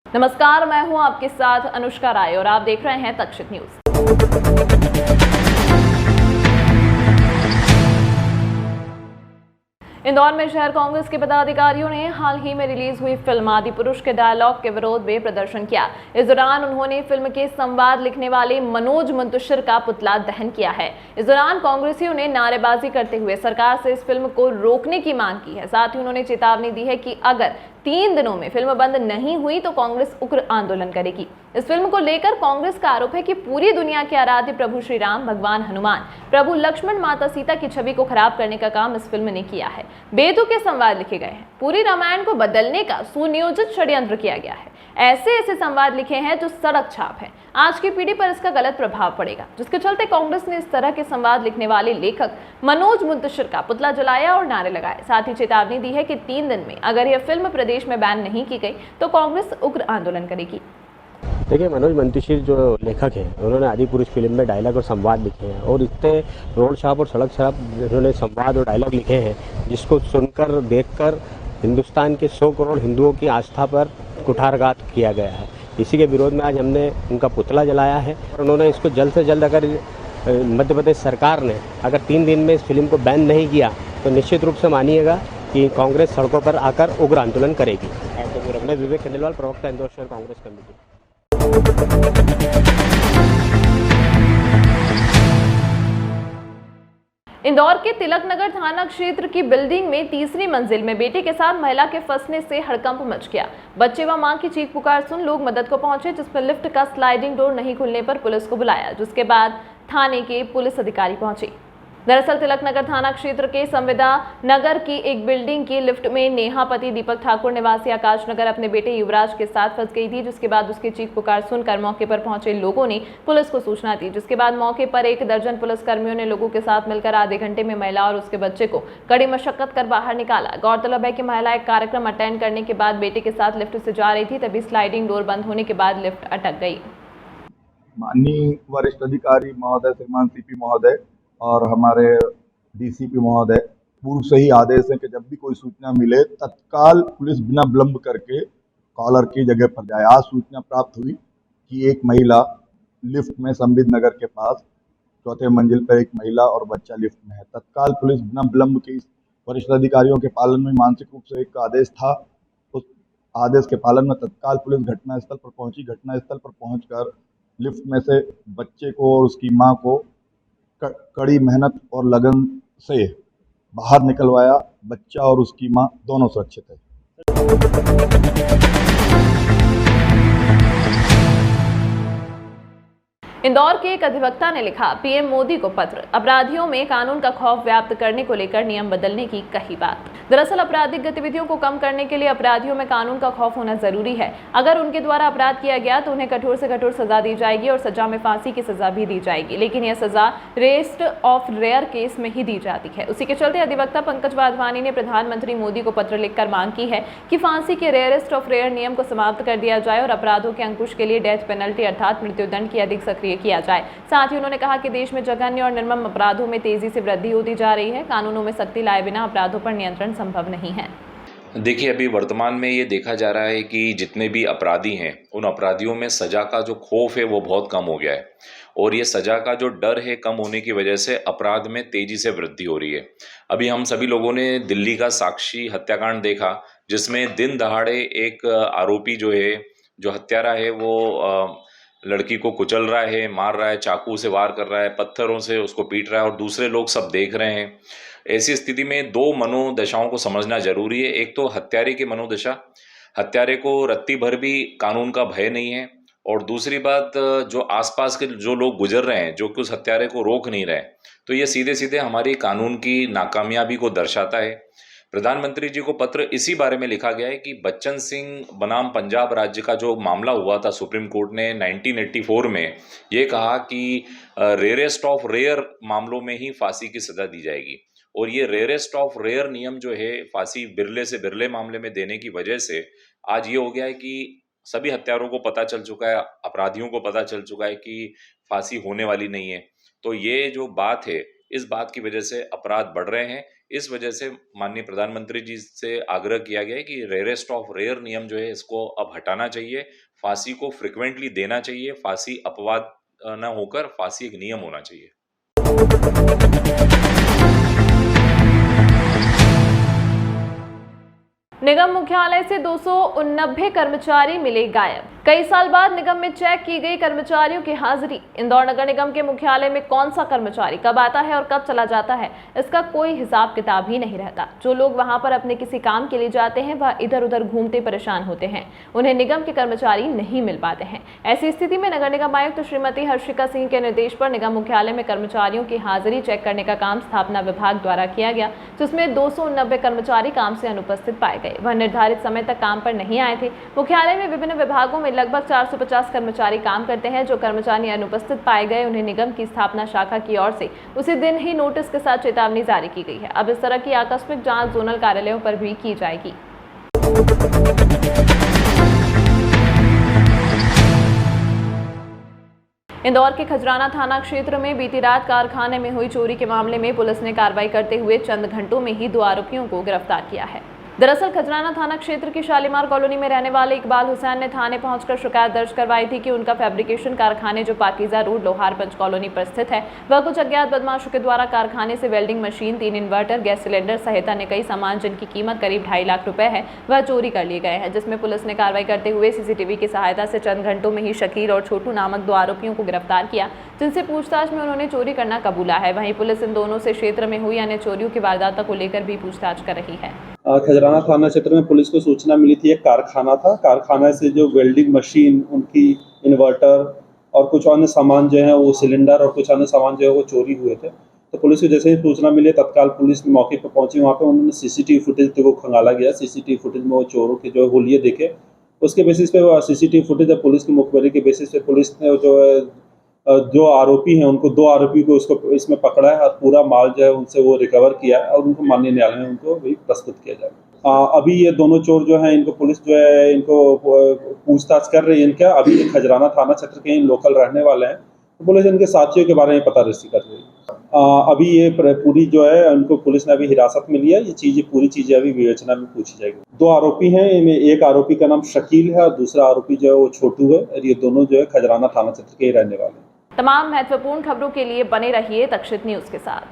नमस्कार, मैं हूं आपके साथ अनुष्का राय और आप देख रहे हैं तक्षित न्यूज। इंदौर में शहर कांग्रेस के पदाधिकारियों ने हाल ही में रिलीज हुई फिल्म आदिपुरुष के डायलॉग के विरोध में प्रदर्शन किया। इस दौरान उन्होंने फिल्म के संवाद लिखने वाले मनोज मुंतशिर का पुतला दहन किया है। इस दौरान कांग्रेसियों ने नारेबाजी करते हुए सरकार से इस फिल्म को रोकने की मांग की है। साथ ही उन्होंने चेतावनी दी है कि अगर 3 दिनों में फिल्म बंद नहीं हुई तो कांग्रेस उग्र आंदोलन करेगी। इस फिल्म को लेकर कांग्रेस का आरोप है कि पूरी दुनिया के आराध्य प्रभु श्री राम, भगवान हनुमान, प्रभु लक्ष्मण, माता सीता की छवि को खराब करने का काम इस फिल्म ने किया है। बेतुके संवाद लिखे गए हैं। पूरी रामायण को बदलने का सुनियोजित षड्यंत्र किया गया है। ऐसे संवाद लिखे हैं जो सड़क छाप है। आज की पीढ़ी पर इसका गलत प्रभाव पड़ेगा, जिसके चलते कांग्रेस ने इस तरह के संवाद लिखने वाले लेखक मनोज मुंतशिर का पुतला जलाया और नारे लगाए। साथ ही चेतावनी दी है कि 3 दिन में अगर यह फिल्म प्रदेश में बैन नहीं की गई तो कांग्रेस उग्र आंदोलन करेगी। देखिए, मनोज मुंतशिर जो लेखक हैं, उन्होंने आदिपुरुष फिल्म में डायलॉग और संवाद लिखे हैं और इतने रोड छाप और सड़क छाप उन्होंने संवाद और डायलॉग लिखे हैं जिसको सुनकर देखकर हिंदुस्तान के 100 करोड़ हिंदुओं की आस्था पर कुठाराघात किया गया है। इसी के विरोध में आज हमने उनका पुतला जलाया है और उन्होंने इसको जल्द से जल्द, अगर मध्य प्रदेश सरकार ने अगर 3 दिन में इस फिल्म को बैन नहीं किया तो निश्चित रूप से मानिएगा कि कांग्रेस सड़कों पर आकर उग्र आंदोलन करेगी। मैं विवेक खंडेलवाल, प्रवक्ता इंदौर शहर कांग्रेस कमेटी। इंदौर के तिलक नगर थाना क्षेत्र की बिल्डिंग में 3री मंजिल में बेटे के साथ महिला के फंसने से हड़कंप मच गया। बच्चे व मां की चीख पुकार सुन लोग मदद को पहुंचे, जिसमें लिफ्ट का स्लाइडिंग डोर नहीं खुलने पर पुलिस को बुलाया, जिसके बाद थाने के पुलिस अधिकारी पहुंचे। दरअसल तिलक नगर थाना क्षेत्र के संविदा नगर की एक बिल्डिंग की लिफ्ट में नेहा पति दीपक ठाकुर निवासी आकाश नगर अपने बेटे युवराज के साथ फंस गई थी, जिसके बाद उसकी चीख पुकार सुनकर मौके पर पहुंचे लोगों ने पुलिस को सूचना दी, जिसके बाद मौके पर 1 दर्जन पुलिसकर्मियों ने लोगों के साथ मिलकर आधे घंटे में महिला और उसके बच्चे को कड़ी मशक्कत कर बाहर निकाला। गौरतलब है कि महिला एक कार्यक्रम अटेंड करने के बाद बेटे के साथ लिफ्ट से जा रही थी, तभी स्लाइडिंग डोर बंद होने के बाद लिफ्ट अटक गई। माननीय वरिष्ठ अधिकारी महोदय श्रीमान सीपी महोदय और हमारे डीसीपी महोदय पूर्व से ही आदेश है कि जब भी कोई सूचना मिले तत्काल पुलिस बिना विलंब करके कॉलर की जगह पर जाए। आज सूचना प्राप्त हुई कि एक महिला लिफ्ट में संबित नगर के पास 4थे मंजिल पर एक महिला और बच्चा लिफ्ट में है। तत्काल पुलिस बिना विलंब के वरिष्ठ अधिकारियों के पालन में मानसिक रूप से एक आदेश था, उस आदेश के पालन में तत्काल पुलिस घटनास्थल पर पहुंची। घटनास्थल पर पहुंचकर लिफ्ट में से बच्चे को और उसकी मां को कड़ी मेहनत और लगन से बाहर निकलवाया। बच्चा और उसकी मां दोनों सुरक्षित है। इंदौर के एक अधिवक्ता ने लिखा, पीएम मोदी को पत्र, अपराधियों में कानून का खौफ व्याप्त करने को लेकर नियम बदलने की कही बात। दरअसल आपराधिक गतिविधियों को कम करने के लिए अपराधियों में कानून का खौफ होना जरूरी है। अगर उनके द्वारा अपराध किया गया तो उन्हें कठोर से कठोर सजा दी जाएगी और सजा में फांसी की सजा भी दी जाएगी, लेकिन यह सजा रेस्ट ऑफ रेयर केस में ही दी जाती है। उसी के चलते अधिवक्ता पंकज वाधवानी ने प्रधानमंत्री मोदी को पत्र लिखकर मांग की है कि फांसी के रेयरेस्ट ऑफ रेयर नियम को समाप्त कर दिया जाए और अपराधों के अंकुश के लिए डेथ पेनल्टी अर्थात मृत्युदंड की अधिक सक्रिय किया जाए। साथ ही उन्होंने कहा कि देश में जघन्य और निर्मम अपराधों में तेजी से वृद्धि होती जा रही है। कानूनों में सख्ती लाए बिना अपराधों पर नियंत्रण संभव नहीं है। देखिए, अभी वर्तमान में ये देखा जा रहा है कि जितने भी अपराधी हैं उन अपराधियों में सजा का जो खौफ है वो बहुत कम हो गया है और ये सजा का जो डर है कम होने की वजह से अपराध में तेजी से वृद्धि हो रही है। अभी हम सभी लोगों ने दिल्ली का साक्षी हत्याकांड देखा, जिसमें दिन दहाड़े एक आरोपी जो हत्यारा है वो लड़की को कुचल रहा है, मार रहा है, चाकू से वार कर रहा है, पत्थरों से उसको पीट रहा है और दूसरे लोग सब देख रहे हैं। ऐसी स्थिति में 2 मनोदशाओं को समझना जरूरी है। एक तो हत्यारे की मनोदशा, हत्यारे को रत्ती भर भी कानून का भय नहीं है, और दूसरी बात जो आसपास के जो लोग गुजर रहे हैं जो कि उस हत्यारे को रोक नहीं रहे, तो ये सीधे सीधे हमारी कानून की नाकामयाबी को दर्शाता है। प्रधानमंत्री जी को पत्र इसी बारे में लिखा गया है कि बच्चन सिंह बनाम पंजाब राज्य का जो मामला हुआ था, सुप्रीम कोर्ट ने 1984 में ये कहा कि रेयरेस्ट ऑफ रेयर मामलों में ही फांसी की सजा दी जाएगी, और ये रेयरेस्ट ऑफ रेयर नियम जो है फांसी बिरले से बिरले मामले में देने की वजह से आज ये हो गया है कि सभी हत्यारों को पता चल चुका है, अपराधियों को पता चल चुका है कि फांसी होने वाली नहीं है। तो ये जो बात है इस बात की वजह से अपराध बढ़ रहे हैं। इस वजह से माननीय प्रधानमंत्री जी से आग्रह किया गया है कि रेयरेस्ट ऑफ रेयर नियम जो है इसको अब हटाना चाहिए, फांसी को फ्रिक्वेंटली देना चाहिए, फांसी अपवाद न होकर फांसी एक नियम होना चाहिए। निगम मुख्यालय से 289 कर्मचारी मिले गायब। कई साल बाद निगम में चेक की गई कर्मचारियों की हाजिरी। इंदौर नगर निगम के मुख्यालय में कौन सा कर्मचारी कब आता है और कब चला जाता है, इसका कोई हिसाब किताब ही नहीं रहता। जो लोग वहां पर अपने किसी काम के लिए जाते हैं वह इधर उधर घूमते परेशान होते हैं, उन्हें निगम के कर्मचारी नहीं मिल पाते हैं। ऐसी स्थिति में नगर निगम आयुक्त श्रीमती हर्षिका सिंह के निर्देश पर निगम मुख्यालय में कर्मचारियों की हाजिरी चेक करने का काम स्थापना विभाग द्वारा किया गया, जिसमें 289 कर्मचारी काम से अनुपस्थित पाए गए। वह निर्धारित समय तक काम पर नहीं आए थे। मुख्यालय में विभिन्न विभागों में लगभग 450 कर्मचारी काम करते हैं। जो कर्मचारी अनुपस्थित पाए गए उन्हें निगम की स्थापना शाखा की ओर से उसी दिन ही नोटिस के साथ चेतावनी जारी की गई है। अब इस तरह की आकस्मिक जांच जोनल कार्यालयों पर भी की जाएगी। इंदौर के खजराना थाना क्षेत्र में बीती रात कारखाने में हुई चोरी के मामले में पुलिस ने कार्रवाई करते हुए चंद घंटों में ही 2 आरोपियों को गिरफ्तार किया है। दरअसल खजराना थाना क्षेत्र की शालीमार कॉलोनी में रहने वाले इकबाल हुसैन ने थाने पहुंचकर शिकायत दर्ज करवाई थी कि उनका फैब्रिकेशन कारखाने जो पाकीजा रोड लोहारगंज कॉलोनी पर स्थित है, वह कुछ अज्ञात बदमाशों के द्वारा कारखाने से welding machine, 3 inverter, gas cylinder सहित अन्य कई सामान जिनकी कीमत करीब 2.5 लाख रुपए है, वह चोरी कर लिए गए हैं। जिसमें पुलिस ने कार्रवाई करते हुए सीसीटीवी की सहायता से चंद घंटों में ही शकील और छोटू नामक 2 आरोपियों को गिरफ्तार किया, जिनसे पूछताछ में उन्होंने चोरी करना कबूला है। वहीं पुलिस इन दोनों से क्षेत्र में हुई अन्य चोरियों की वारदातों को लेकर भी पूछताछ कर रही है। खजराना थाना क्षेत्र में पुलिस को सूचना मिली थी, एक कारखाना था, कारखाना से जो वेल्डिंग मशीन, उनकी इन्वर्टर और कुछ अन्य सामान जो है वो सिलेंडर और कुछ अन्य सामान जो है वो चोरी हुए थे। तो पुलिस को जैसे ही सूचना मिली तत्काल पुलिस मौके पर पहुंची। वहाँ पे उन्होंने सीसीटीवी फुटेज को खंगाला गया। सीसीटीवी फुटेज में वो चोरों के जो होलिये देखे, उसके बेसिस पे वो सीसीटीवी फुटेज पुलिस की मुखबिरी के बेसिस पे पुलिस ने जो आरोपी हैं उनको 2 आरोपी को उसको इसमें पकड़ा है और पूरा माल जो है उनसे वो रिकवर किया है और उनको माननीय न्यायालय में उनको भी प्रस्तुत किया जाएगा। अभी ये दोनों चोर जो हैं इनको पुलिस जो है इनको पूछताछ कर रही है। इनका अभी ये खजराना थाना क्षेत्र के लोकल रहने वाले हैं, तो पुलिस इनके साथियों के बारे में पता रसी कर रही है। अभी ये पूरी जो है उनको पुलिस ने अभी हिरासत में लिया। ये पूरी चीजें अभी विवेचना में पूछी जाएगी। 2 आरोपी हैं, इनमें एक आरोपी का नाम शकील है और दूसरा आरोपी जो है वो छोटू है और ये दोनों जो है खजराना थाना क्षेत्र के ही रहने वाले हैं। तमाम महत्वपूर्ण खबरों के लिए बने रहिए तक्षित न्यूज के साथ।